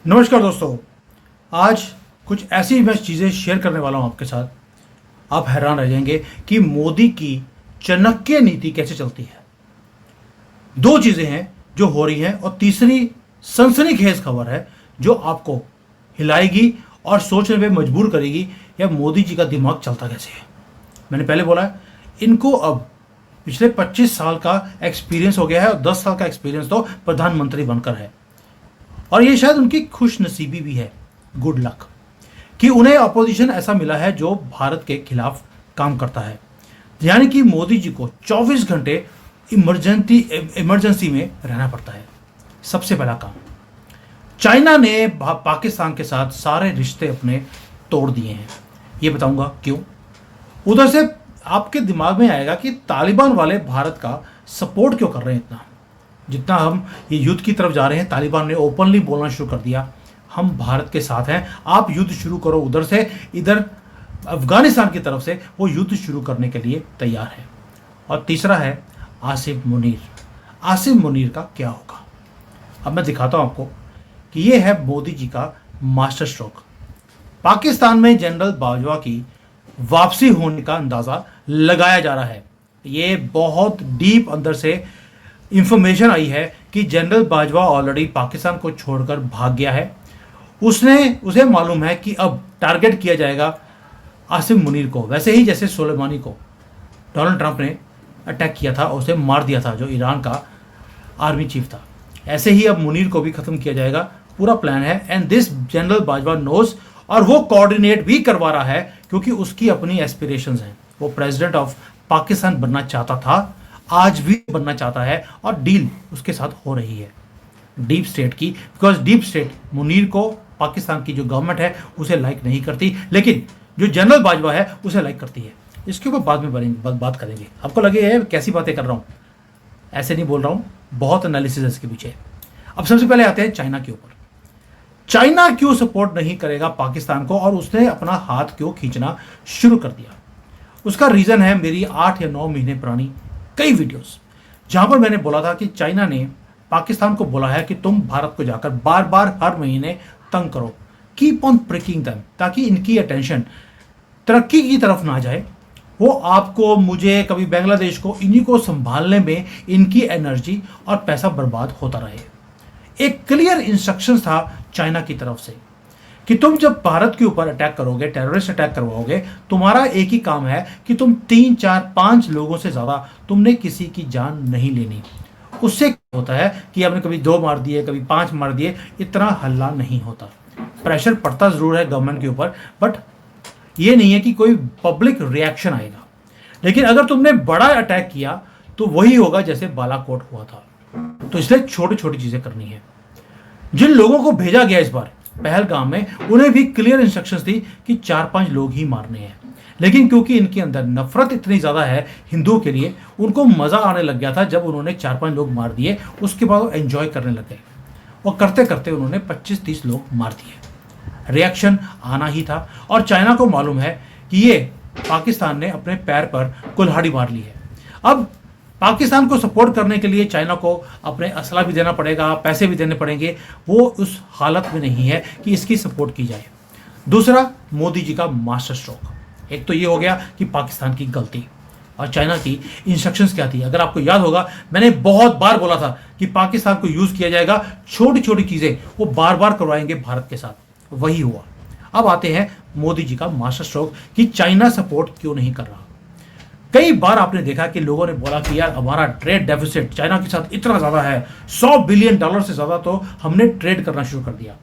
नमस्कार दोस्तों। आज कुछ ऐसी मैं चीज़ें शेयर करने वाला हूं आपके साथ। आप हैरान रह जाएंगे कि मोदी की चाणक्य नीति कैसे चलती है। दो चीज़ें हैं जो हो रही हैं और तीसरी सनसनीखेज खबर है जो आपको हिलाएगी और सोचने पे मजबूर करेगी या मोदी जी का दिमाग चलता कैसे है। मैंने पहले बोला है, इनको अब पिछले 25 साल का एक्सपीरियंस हो गया है और 10 साल का एक्सपीरियंस तो प्रधानमंत्री बनकर है। और ये शायद उनकी खुश नसीबी भी है, गुड लक, कि उन्हें अपोजिशन ऐसा मिला है जो भारत के खिलाफ काम करता है। यानी कि मोदी जी को 24 घंटे इमरजेंसी में रहना पड़ता है। सबसे पहला काम, चाइना ने पाकिस्तान के साथ सारे रिश्ते अपने तोड़ दिए हैं। ये बताऊंगा क्यों। उधर से आपके दिमाग में आएगा कि तालिबान वाले भारत का सपोर्ट क्यों कर रहे हैं इतना। जितना हम ये युद्ध की तरफ जा रहे हैं, तालिबान ने ओपनली बोलना शुरू कर दिया, हम भारत के साथ हैं, आप युद्ध शुरू करो। उधर से इधर अफगानिस्तान की तरफ से वो युद्ध शुरू करने के लिए तैयार है। और तीसरा है आसिम मुनीर। आसिम मुनीर का क्या होगा, अब मैं दिखाता हूं आपको कि ये है मोदी जी का मास्टर स्ट्रोक। पाकिस्तान में जनरल बाजवा की वापसी होने का अंदाजा लगाया जा रहा है। ये बहुत डीप अंदर से इंफॉर्मेशन आई है कि जनरल बाजवा ऑलरेडी पाकिस्तान को छोड़कर भाग गया है। उसे मालूम है कि अब टारगेट किया जाएगा आसिम मुनीर को, वैसे ही जैसे सुलेमानी को डोनाल्ड ट्रंप ने अटैक किया था और उसे मार दिया था, जो ईरान का आर्मी चीफ था। ऐसे ही अब मुनीर को भी खत्म किया जाएगा। पूरा प्लान है and this General Bajwa knows, और वो कोऑर्डिनेट भी करवा रहा है क्योंकि उसकी अपनी एस्पिरेशंस हैं। वो प्रेसिडेंट ऑफ पाकिस्तान बनना चाहता था, आज भी बनना चाहता है, और डील उसके साथ हो रही है डीप स्टेट की। बिकॉज डीप स्टेट मुनीर को, पाकिस्तान की जो गवर्नमेंट है उसे लाइक नहीं करती, लेकिन जो जनरल बाजवा है उसे लाइक करती है। इसके ऊपर बाद में बात करेंगे। आपको लगे है कैसी बातें कर रहा हूँ, ऐसे नहीं बोल रहा हूँ, बहुत एनालिसिस है इसके पीछे। अब सबसे पहले आते हैं चाइना के ऊपर। चाइना क्यों सपोर्ट नहीं करेगा पाकिस्तान को और उसने अपना हाथ क्यों खींचना शुरू कर दिया। उसका रीजन है मेरी 8 या 9 महीने पुरानी कई वीडियोस, जहां पर मैंने बोला था कि चाइना ने पाकिस्तान को बोला है कि तुम भारत को जाकर बार बार हर महीने तंग करो, कीप ऑन प्रिकिंग देम, ताकि इनकी अटेंशन तरक्की की तरफ ना जाए। वो आपको, मुझे, कभी बांग्लादेश को, इन्हीं को संभालने में इनकी एनर्जी और पैसा बर्बाद होता रहे। एक क्लियर इंस्ट्रक्शन था चाइना की तरफ से कि तुम जब भारत के ऊपर अटैक करोगे, टेररिस्ट अटैक करवाओगे, तुम्हारा एक ही काम है कि तुम 3, 4, 5 लोगों से ज्यादा तुमने किसी की जान नहीं लेनी। उससे क्या होता है कि आपने कभी 2 मार दिए, कभी 5 मार दिए, इतना हल्ला नहीं होता। प्रेशर पड़ता जरूर है गवर्नमेंट के ऊपर, बट ये नहीं है कि कोई पब्लिक रिएक्शन आएगा। लेकिन अगर तुमने बड़ा अटैक किया तो वही होगा जैसे बालाकोट हुआ था। तो इसलिए छोटी छोटी चीजें करनी है। जिन लोगों को भेजा गया इस बार पहलगाम में, उन्हें भी क्लियर इंस्ट्रक्शंस थी कि 4-5 लोग ही मारने हैं। लेकिन क्योंकि इनके अंदर नफरत इतनी ज्यादा है हिंदुओं के लिए, उनको मजा आने लग गया था जब उन्होंने 4-5 लोग मार दिए। उसके बाद वो एंजॉय करने लग गए और करते करते उन्होंने 25-30 लोग मार दिए। रिएक्शन आना ही था और चाइना को मालूम है कि ये पाकिस्तान ने अपने पैर पर कुल्हाड़ी मार ली है। अब पाकिस्तान को सपोर्ट करने के लिए चाइना को अपने असला भी देना पड़ेगा, पैसे भी देने पड़ेंगे। वो उस हालत में नहीं है कि इसकी सपोर्ट की जाए। दूसरा, मोदी जी का मास्टर स्ट्रोक। एक तो ये हो गया कि पाकिस्तान की गलती, और चाइना की इंस्ट्रक्शंस क्या थी। अगर आपको याद होगा, मैंने बहुत बार बोला था कि पाकिस्तान को यूज किया जाएगा, छोटी छोटी चीजें वो बार बार करवाएंगे भारत के साथ। वही हुआ। अब आते हैं मोदी जी का मास्टर स्ट्रोक कि चाइना सपोर्ट क्यों नहीं कर रहा। कई बार आपने देखा कि लोगों ने बोला कि यार हमारा ट्रेड डेफिसिट चाइना के साथ इतना ज्यादा है, $100 बिलियन से ज्यादा तो हमने ट्रेड करना शुरू कर दिया,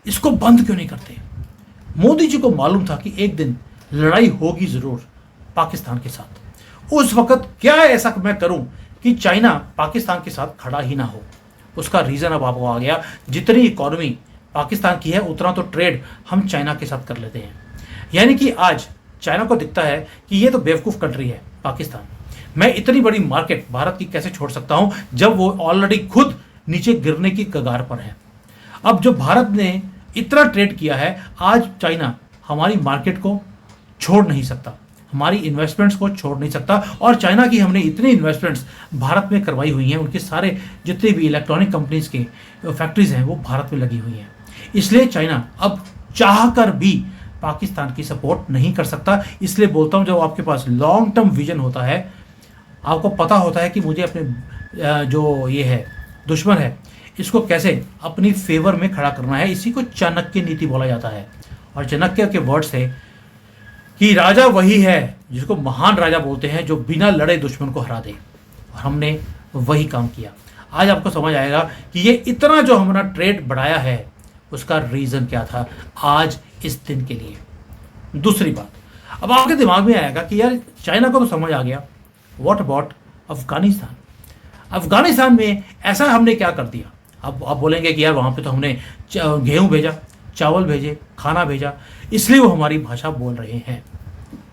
इसको बंद क्यों नहीं करते। मोदी जी को मालूम था कि एक दिन लड़ाई होगी जरूर पाकिस्तान के साथ। उस वक्त क्या ऐसा मैं करूं कि चाइना पाकिस्तान के साथ खड़ा ही ना हो। उसका रीजन अब आपको आ गया। जितनी इकोनॉमी पाकिस्तान की है उतना तो ट्रेड हम चाइना के साथ कर लेते हैं। यानी कि आज चाइना को दिखता है कि ये तो बेवकूफ कंट्री है पाकिस्तान, मैं इतनी बड़ी मार्केट भारत की कैसे छोड़ सकता हूं जब वो ऑलरेडी खुद नीचे गिरने की कगार पर है। अब जो भारत ने इतना ट्रेड किया है, आज चाइना हमारी मार्केट को छोड़ नहीं सकता। हमारी इन्वेस्टमेंट्स को छोड़ नहीं सकता। और चाइना की हमने इतनी इन्वेस्टमेंट्स भारत में करवाई हुई हैं, उनके सारे जितने भी इलेक्ट्रॉनिक कंपनीज के फैक्ट्रीज हैं वो भारत में लगी हुई हैं। इसलिए चाइना अब चाह कर भी पाकिस्तान की सपोर्ट नहीं कर सकता। इसलिए बोलता हूं, जब आपके पास लॉन्ग टर्म विजन होता है, आपको पता होता है कि मुझे अपने जो ये है दुश्मन है इसको कैसे अपनी फेवर में खड़ा करना है, इसी को चाणक्य नीति बोला जाता है। और चाणक्य के वर्ड्स है कि राजा वही है जिसको महान राजा बोलते हैं, जो बिना लड़े दुश्मन को हरा दे। और हमने वही काम किया। आज आपको समझ आएगा कि ये इतना जो हमारा ट्रेड बढ़ाया है उसका रीज़न क्या था आज इस दिन के लिए। दूसरी बात, अब आपके दिमाग में आएगा कि यार चाइना को तो समझ आ गया, व्हाट अबाउट अफगानिस्तान। अफगानिस्तान में ऐसा हमने क्या कर दिया। अब आप बोलेंगे कि यार वहाँ पे तो हमने गेहूं भेजा, चावल भेजे, खाना भेजा, इसलिए वो हमारी भाषा बोल रहे हैं।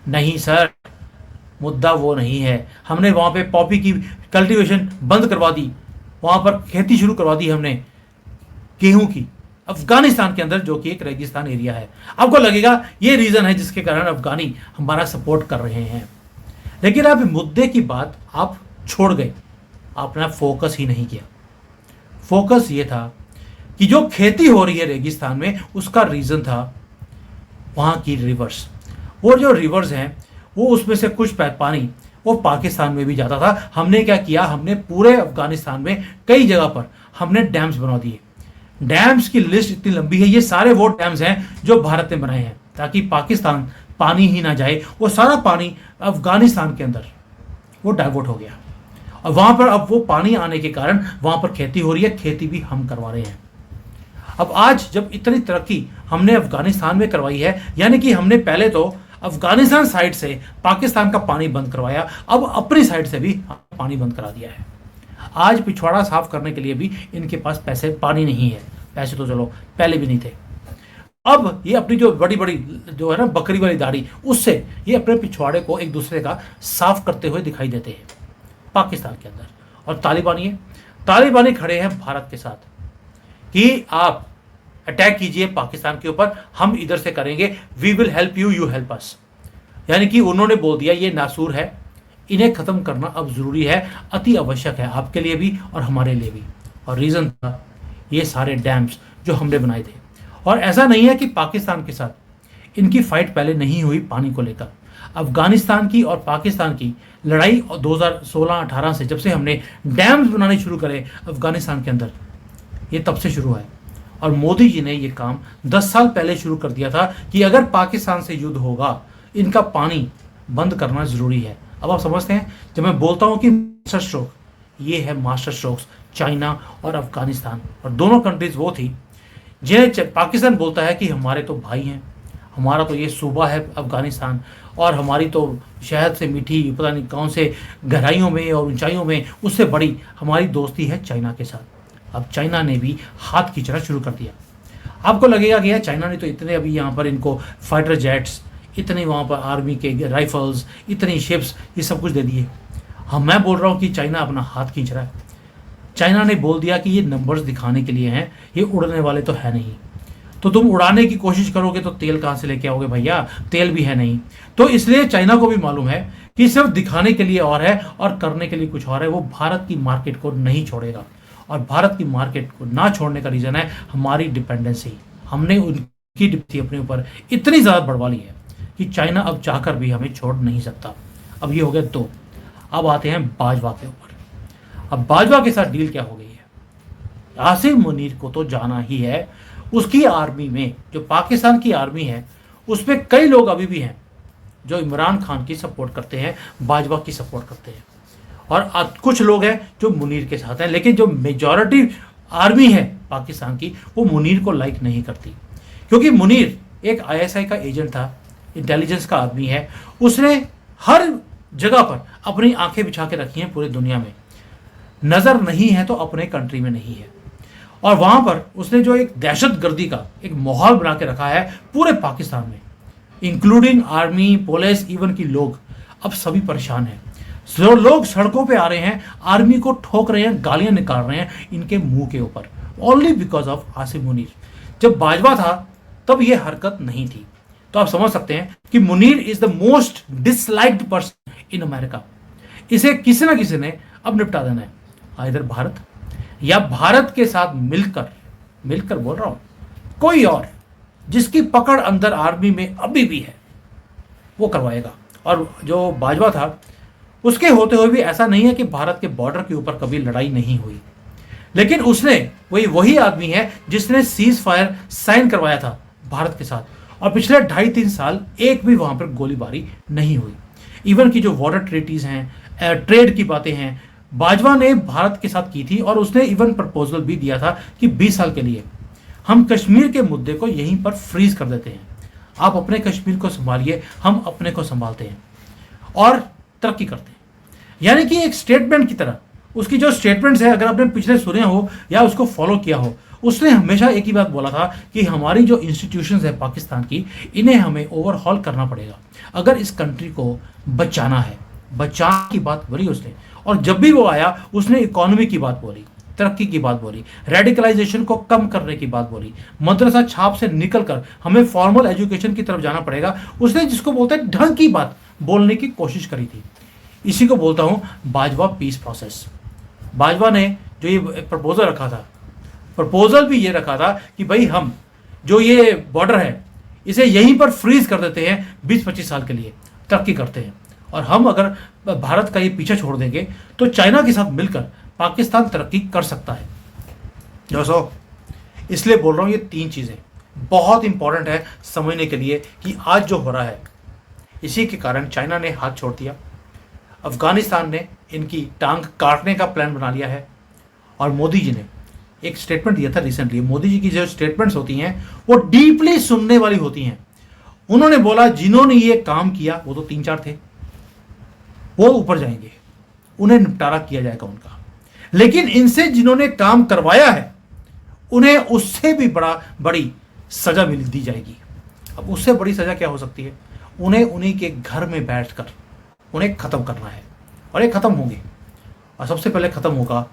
नहीं सर, मुद्दा वो नहीं है। हमने वहाँ पे पॉपी की कल्टीवेशन बंद करवा दी, वहाँ पर खेती शुरू करवा दी हमने गेहूं की, अफगानिस्तान के अंदर, जो कि एक रेगिस्तान एरिया है। आपको लगेगा ये रीज़न है जिसके कारण अफगानी हमारा सपोर्ट कर रहे हैं, लेकिन अब मुद्दे की बात आप छोड़ गए, आपने फोकस ही नहीं किया। फोकस ये था कि जो खेती हो रही है रेगिस्तान में, उसका रीज़न था वहाँ की रिवर्स। वो जो रिवर्स हैं वो उसमें से कुछ पानी वो पाकिस्तान में भी जाता था। हमने क्या किया, हमने पूरे अफगानिस्तान में कई जगह पर हमने डैम्स बना दिए। डैम्स की लिस्ट इतनी लंबी है, ये सारे वो डैम्स हैं जो भारत ने बनाए हैं ताकि पाकिस्तान पानी ही ना जाए। वो सारा पानी अफगानिस्तान के अंदर वो डाइवर्ट हो गया और वहाँ पर अब वो पानी आने के कारण वहाँ पर खेती हो रही है, खेती भी हम करवा रहे हैं। अब आज जब इतनी तरक्की हमने अफगानिस्तान में करवाई है, यानी कि हमने पहले तो अफगानिस्तान साइड से पाकिस्तान का पानी बंद करवाया, अब अपनी साइड से भी पानी बंद करा दिया है। आज पिछवाड़ा साफ करने के लिए भी इनके पास पैसे पानी नहीं है। पैसे तो चलो पहले भी नहीं थे, अब ये अपनी जो बड़ी बड़ी जो है ना बकरी वाली दाढ़ी, उससे ये अपने पिछवाड़े को एक दूसरे का साफ करते हुए दिखाई देते हैं पाकिस्तान के अंदर। और तालिबानी खड़े हैं भारत के साथ कि आप अटैक कीजिए पाकिस्तान के ऊपर, हम इधर से करेंगे, we will help you, you help us. यानी कि उन्होंने बोल दिया ये नासूर है, इन्हें ख़त्म करना अब ज़रूरी है, अति आवश्यक है, आपके लिए भी और हमारे लिए भी। और रीज़न था ये सारे डैम्स जो हमने बनाए थे। और ऐसा नहीं है कि पाकिस्तान के साथ इनकी फ़ाइट पहले नहीं हुई पानी को लेकर। अफगानिस्तान की और पाकिस्तान की लड़ाई 2016-18 से, जब से हमने डैम्स बनाने शुरू करे अफगानिस्तान के अंदर, ये तब से शुरू है। और मोदी जी ने ये काम 10 साल पहले शुरू कर दिया था कि अगर पाकिस्तान से युद्ध होगा, इनका पानी बंद करना ज़रूरी है। अब आप समझते हैं, जब मैं बोलता हूँ कि मास्टर स्ट्रोक, ये है मास्टर स्ट्रोक्स चाइना और अफगानिस्तान। और दोनों कंट्रीज वो थी जिन्हें पाकिस्तान बोलता है कि हमारे तो भाई हैं, हमारा तो ये सूबा है अफगानिस्तान, और हमारी तो शहद से मीठी पता नहीं कौन से गहराइयों में और ऊंचाइयों में उससे बड़ी हमारी दोस्ती है चाइना के साथ। अब चाइना ने भी हाथ खींचना शुरू कर दिया। आपको लगेगा कि यार चाइना ने तो इतने अभी यहाँ पर इनको फाइटर जेट्स, इतने वहाँ पर आर्मी के राइफल्स, इतनी शिप्स, ये सब कुछ दे दिए। हाँ, मैं बोल रहा हूँ कि चाइना अपना हाथ खींच रहा है। चाइना ने बोल दिया कि ये नंबर्स दिखाने के लिए हैं, ये उड़ने वाले तो है नहीं। तो तुम उड़ाने की कोशिश करोगे तो तेल कहाँ से लेके आओगे भैया, तेल भी है नहीं। तो इसलिए चाइना को भी मालूम है कि सिर्फ दिखाने के लिए और है और करने के लिए कुछ और है। वो भारत की मार्केट को नहीं छोड़ेगा, और भारत की मार्केट को ना छोड़ने का रीज़न है हमारी डिपेंडेंसी। हमने उनकी डिपेंडेंसी अपने ऊपर इतनी ज़्यादा बढ़वा ली है कि चाइना अब चाहकर भी हमें छोड़ नहीं सकता। अब ये हो गया दो। अब आते हैं बाजवा के ऊपर। अब बाजवा के साथ डील क्या हो गई है। आसिम मुनीर को तो जाना ही है। उसकी आर्मी में, जो पाकिस्तान की आर्मी है, उसमें कई लोग अभी भी हैं जो इमरान खान की सपोर्ट करते हैं, बाजवा की सपोर्ट करते हैं, और कुछ लोग हैं जो मुनीर के साथ हैं। लेकिन जो मेजॉरिटी आर्मी है पाकिस्तान की, वो मुनीर को लाइक नहीं करती, क्योंकि मुनीर एक आईएसआई का एजेंट था, इंटेलिजेंस का आदमी है। उसने हर जगह पर अपनी आंखें बिछा के रखी हैं पूरी दुनिया में। नज़र नहीं है तो अपने कंट्री में नहीं है, और वहाँ पर उसने जो एक दहशतगर्दी का एक माहौल बना के रखा है पूरे पाकिस्तान में, इंक्लूडिंग आर्मी, पुलिस, इवन की लोग अब सभी परेशान हैं। जो लोग सड़कों पे आ रहे हैं, आर्मी को ठोक रहे हैं, गालियां निकाल रहे हैं इनके मुंह के ऊपर, only because of Asim Munir. जब बाजवा था तब ये हरकत नहीं थी। तो आप समझ सकते हैं कि Munir is the most disliked person in America. इसे किसी ना किसी ने अब निपटा देना है, इधर भारत या भारत के साथ मिलकर, मिलकर बोल रहा हूं, कोई और जिसकी पकड़ अंदर आर्मी में अभी भी है वो करवाएगा। और जो बाजवा था उसके होते हुए भी ऐसा नहीं है कि भारत के बॉर्डर के ऊपर कभी लड़ाई नहीं हुई, लेकिन उसने वही आदमी है जिसने सीज फायर साइन करवाया था भारत के साथ, और पिछले 2.5-3 साल एक भी वहां पर गोलीबारी नहीं हुई। इवन की जो बॉर्डर ट्रीटीज हैं, ट्रेड की बातें हैं, बाजवा ने भारत के साथ की थी, और उसने इवन प्रपोजल भी दिया था कि 20 साल के लिए हम कश्मीर के मुद्दे को यहीं पर फ्रीज कर देते हैं, आप अपने कश्मीर को संभालिए, हम अपने को संभालते हैं और तरक्की करते हैं। यानी कि एक स्टेटमेंट की तरह उसकी जो स्टेटमेंट्स है, अगर आपने पिछले सुने हो या उसको फॉलो किया हो, उसने हमेशा एक ही बात बोला था कि हमारी जो इंस्टीट्यूशंस है पाकिस्तान की, इन्हें हमें ओवरहॉल करना पड़ेगा अगर इस कंट्री को बचाना है। बचाने की बात बोली उसने, और जब भी वो आया उसने इकोनॉमी की बात बोली, तरक्की की बात बोली, रेडिकलाइजेशन को कम करने की बात बोली, मदरसा छाप से निकलकर हमें फॉर्मल एजुकेशन की तरफ जाना पड़ेगा। उसने जिसको बोलते हैं ढंग की बात बोलने की कोशिश करी थी। इसी को बोलता हूं बाजवा पीस प्रोसेस। बाजवा ने जो ये प्रपोजल रखा था, प्रपोजल भी ये रखा था कि भाई हम जो ये बॉर्डर है इसे यहीं पर फ्रीज कर देते हैं 20-25 साल के लिए, तरक्की करते हैं, और हम अगर भारत का ये पीछे छोड़ देंगे तो चाइना के साथ मिलकर पाकिस्तान तरक्की कर सकता है। दोस्तों इसलिए बोल रहा हूं, ये 3 चीजें बहुत इंपॉर्टेंट है समझने के लिए कि आज जो हो रहा है इसी के कारण चाइना ने हाथ छोड़ दिया, अफगानिस्तान ने इनकी टांग काटने का प्लान बना लिया है, और मोदी जी ने एक स्टेटमेंट दिया था रिसेंटली। मोदी जी की जो स्टेटमेंट्स होती हैं वो डीपली सुनने वाली होती हैं। उन्होंने बोला जिन्होंने ये काम किया वो तो 3-4 थे, वो ऊपर जाएंगे, उन्हें निपटारा किया जाएगा उनका, लेकिन इनसे जिन्होंने काम करवाया है उन्हें उससे भी बड़ी सजा दी जाएगी। अब उससे बड़ी सजा क्या हो सकती है? उन्हें उन्हीं के घर में बैठकर उन्हें खत्म करना है, और ये खत्म होंगे, और सबसे पहले खत्म होगा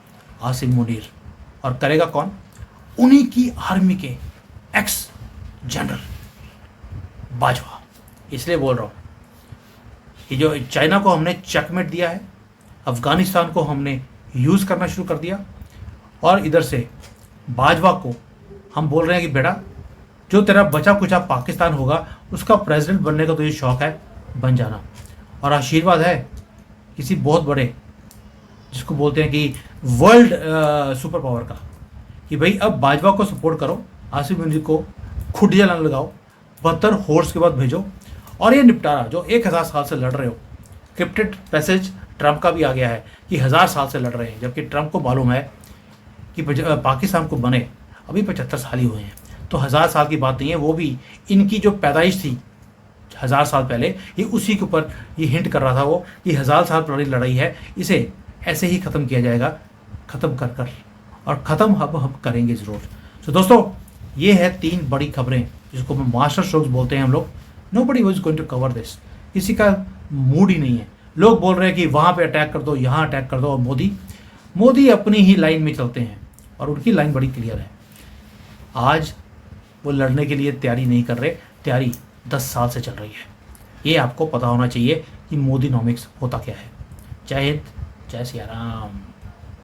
आसिम मुनीर, और करेगा कौन? उन्हीं की आर्मी के एक्स जनरल बाजवा। इसलिए बोल रहा हूं कि जो चाइना को हमने चेकमेट दिया है, अफगानिस्तान को हमने यूज करना शुरू कर दिया, और इधर से बाजवा को हम बोल रहे हैं कि बेटा जो तेरा बचा कुचा पाकिस्तान होगा उसका प्रेसिडेंट बनने का तुझे शौक है, बन जाना, और आशीर्वाद है किसी बहुत बड़े जिसको बोलते हैं कि वर्ल्ड सुपर पावर का, कि भाई अब बाजवा को सपोर्ट करो, आसिम मुनीर को खुटिया न लगाओ, 72 होर्स के बाद भेजो, और ये निपटारा जो 1000 साल से लड़ रहे हो, क्रिप्टेड पैसेज ट्रंप का भी आ गया है कि 1000 साल से लड़ रहे हैं, जबकि ट्रंप को मालूम है कि पाकिस्तान को बने अभी 75 साल ही हुए हैं, तो 1000 साल की बात नहीं है। वो भी इनकी जो पैदाइश थी 1000 साल पहले, ये उसी के ऊपर ये हिंट कर रहा था वो कि 1000 साल पुरानी लड़ाई है, इसे ऐसे ही ख़त्म किया जाएगा, ख़त्म कर और ख़त्म अब हम करेंगे ज़रूर। तो दोस्तों ये है 3 बड़ी खबरें जिसको मैं मास्टर स्ट्रोक्स बोलते हैं हम लोग। Nobody was going to cover this, किसी का मूड ही नहीं है। लोग बोल रहे हैं कि वहाँ पे अटैक कर दो, यहाँ अटैक कर दो, और मोदी अपनी ही लाइन में चलते हैं, और उनकी लाइन बड़ी क्लियर है। आज वो लड़ने के लिए तैयारी नहीं कर रहे, तैयारी 10 साल से चल रही है। ये आपको पता होना चाहिए कि मोदी नॉमिक्स होता क्या है। जय हिंद, जय सिया राम।